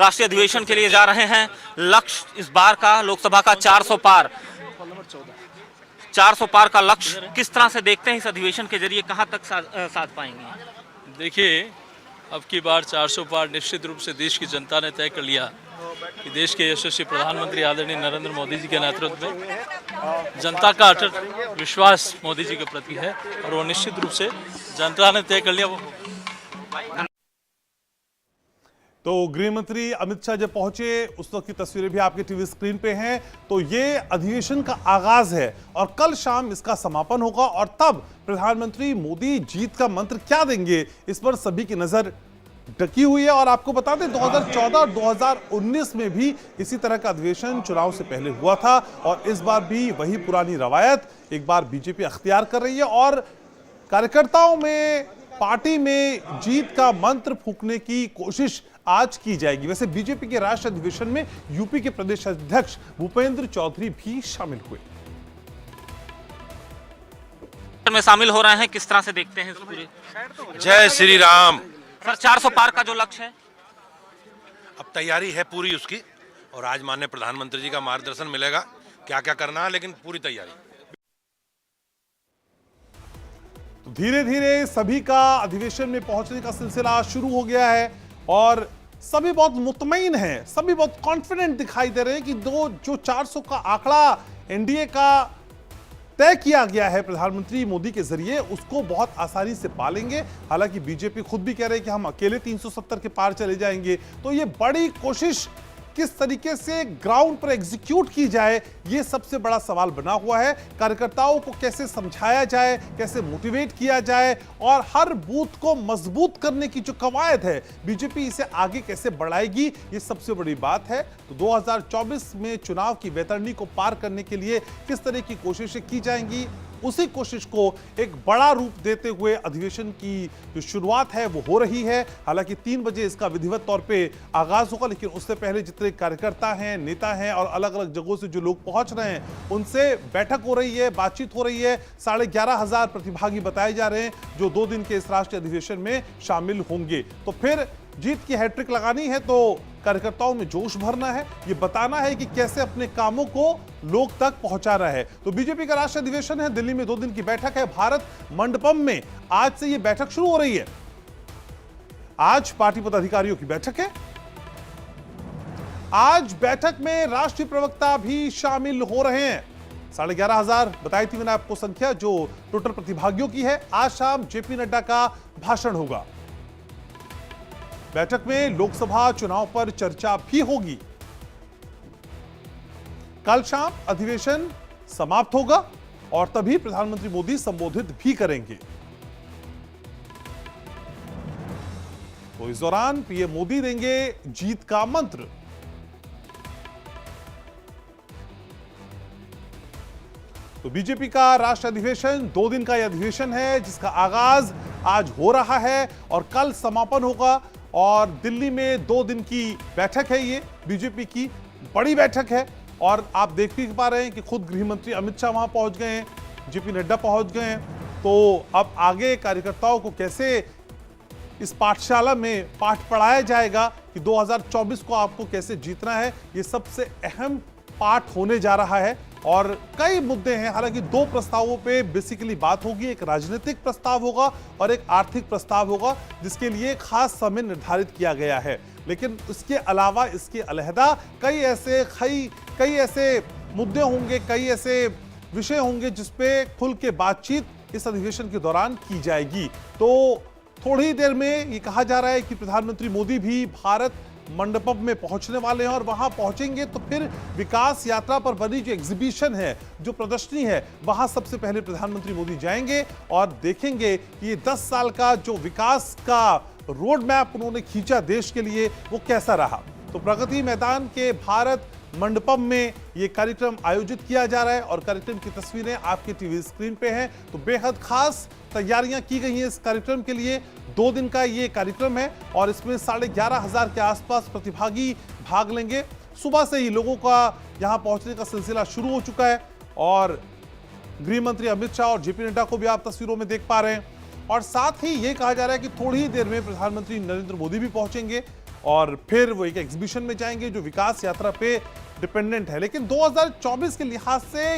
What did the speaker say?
राष्ट्रीय अधिवेशन के लिए जा रहे हैं। लक्ष्य इस बार का लोकसभा का 400 पार, 400 पार का लक्ष्य किस तरह से देखते हैं? इस अधिवेशन के जरिए कहां तक साध पाएंगे? देखिए, अब की बार 400 पार निश्चित रूप से देश की जनता ने तय कर लिया कि देश के यशस्वी प्रधानमंत्री आदरणीय नरेंद्र मोदी जी के नेतृत्व में जनता का अटूट विश्वास मोदी जी के प्रति है और वो निश्चित रूप से जनता ने तय कर लिया वो। तो गृह मंत्री अमित शाह जब पहुंचे उस वक्त की तस्वीरें भी आपके टीवी स्क्रीन पे हैं। तो ये अधिवेशन का आगाज है और कल शाम इसका समापन होगा और तब प्रधानमंत्री मोदी जीत का मंत्र क्या देंगे, इस पर सभी की नजर ढकी हुई है। और आपको बता दें 2014 और 2019 में भी इसी तरह का अधिवेशन चुनाव से पहले हुआ था और इस बार भी वही पुरानी रवायत एक बार बीजेपी अख्तियार कर रही है और कार्यकर्ताओं में, पार्टी में जीत का मंत्र फूंकने की कोशिश आज की जाएगी। वैसे बीजेपी के राष्ट्रीय अधिवेशन में यूपी के प्रदेश अध्यक्ष भूपेंद्र चौधरी भी शामिल हुए। में शामिल हो रहे हैं, किस तरह से देखते हैं इस पूरे? जय श्री राम। सर, 400 पार का जो लक्ष्य है, अब तैयारी है पूरी उसकी और आज माननीय प्रधानमंत्री जी का मार्गदर्शन मिलेगा क्या क्या करना है, लेकिन पूरी तैयारी। तो धीरे धीरे सभी का अधिवेशन में पहुंचने का सिलसिला शुरू हो गया है और सभी बहुत मुतमईन हैं, सभी बहुत कॉन्फिडेंट दिखाई दे रहे हैं कि जो 400 का आंकड़ा एनडीए का तय किया गया है प्रधानमंत्री मोदी के जरिए, उसको बहुत आसानी से पालेंगे। हालांकि बीजेपी खुद भी कह रहे हैं कि हम अकेले 370 के पार चले जाएंगे। तो ये बड़ी कोशिश किस तरीके से ग्राउंड पर एग्जीक्यूट की जाए, ये सबसे बड़ा सवाल बना हुआ है। कार्यकर्ताओं को कैसे समझाया जाए, कैसे मोटिवेट किया जाए और हर बूथ को मजबूत करने की जो कवायद है बीजेपी इसे आगे कैसे बढ़ाएगी, ये सबसे बड़ी बात है। तो 2024 में चुनाव की वैतरणी को पार करने के लिए किस तरह की कोशिशें की जाएंगी, उसी कोशिश को एक बड़ा रूप देते हुए अधिवेशन की जो शुरुआत है वो हो रही है। हालांकि 3 बजे इसका विधिवत तौर पे आगाज होगा, लेकिन उससे पहले जितने कार्यकर्ता हैं, नेता हैं और अलग अलग जगहों से जो लोग पहुंच रहे हैं उनसे बैठक हो रही है, बातचीत हो रही है। 11,500 प्रतिभागी बताए जा रहे हैं जो 2 दिन के इस राष्ट्रीय अधिवेशन में शामिल होंगे। तो फिर जीत की हैट्रिक लगानी है तो कार्यकर्ताओं में जोश भरना है, ये बताना है कि कैसे अपने कामों को लोग तक पहुंचाना है। तो बीजेपी का राष्ट्रीय अधिवेशन है, दिल्ली में 2 दिन की बैठक है, भारत मंडपम में आज से ये बैठक शुरू हो रही है। आज पार्टी पदाधिकारियों की बैठक है। आज बैठक में राष्ट्रीय प्रवक्ता भी शामिल हो रहे हैं। 11,500 बताई थी मैंने आपको संख्या जो टोटल प्रतिभागियों की है। आज शाम जेपी नड्डा का भाषण होगा। बैठक में लोकसभा चुनाव पर चर्चा भी होगी। कल शाम अधिवेशन समाप्त होगा और तभी प्रधानमंत्री मोदी संबोधित भी करेंगे। तो इस दौरान पीएम मोदी देंगे जीत का मंत्र। तो बीजेपी का राष्ट्रीय अधिवेशन 2 दिन का यह अधिवेशन है जिसका आगाज आज हो रहा है और कल समापन होगा। और दिल्ली में 2 दिन की बैठक है, ये बीजेपी की बड़ी बैठक है और आप देख भी पा रहे हैं कि खुद गृह मंत्री अमित शाह वहां पहुंच गए हैं, जेपी नड्डा पहुंच गए हैं। तो अब आगे कार्यकर्ताओं को कैसे इस पाठशाला में पाठ पढ़ाया जाएगा कि 2024 को आपको कैसे जीतना है, ये सबसे अहम पाठ होने जा रहा है। और कई मुद्दे हैं, हालांकि 2 प्रस्तावों पे बेसिकली बात होगी। एक राजनीतिक प्रस्ताव होगा और एक आर्थिक प्रस्ताव होगा जिसके लिए खास समय निर्धारित किया गया है। लेकिन इसके अलावा इसके अलहदा कई ऐसे मुद्दे होंगे, कई ऐसे विषय होंगे जिसपे खुल के बातचीत इस अधिवेशन के दौरान की जाएगी। तो थोड़ी देर में ये कहा जा रहा है कि प्रधानमंत्री मोदी भी भारत मंडपम में पहुंचने वाले हैं और वहां पहुंचेंगे तो फिर विकास यात्रा पर बनी जो एग्जीबिशन है, जो प्रदर्शनी है, वहां सबसे पहले प्रधानमंत्री मोदी जाएंगे और देखेंगे कि ये 10 साल का जो विकास का रोड मैप उन्होंने खींचा देश के लिए वो कैसा रहा। तो प्रगति मैदान के भारत मंडपम में ये कार्यक्रम आयोजित किया जा रहा है और कार्यक्रम की तस्वीरें आपके टीवी स्क्रीन पे हैं। तो बेहद खास तैयारियां की गई हैं इस कार्यक्रम के लिए। 2 दिन का ये कार्यक्रम है और इसमें 11,500 के आसपास प्रतिभागी भाग लेंगे। सुबह से ही लोगों का यहां पहुंचने का सिलसिला शुरू हो चुका है और गृह मंत्री अमित शाह और जेपी नड्डा को भी आप तस्वीरों में देख पा रहे हैं। और साथ ही ये कहा जा रहा है कि थोड़ी ही देर में प्रधानमंत्री नरेंद्र मोदी भी पहुंचेंगे और फिर वो एक एग्जीबिशन में जाएंगे जो विकास यात्रा पे डिपेंडेंट है। लेकिन 2024 के लिहाज से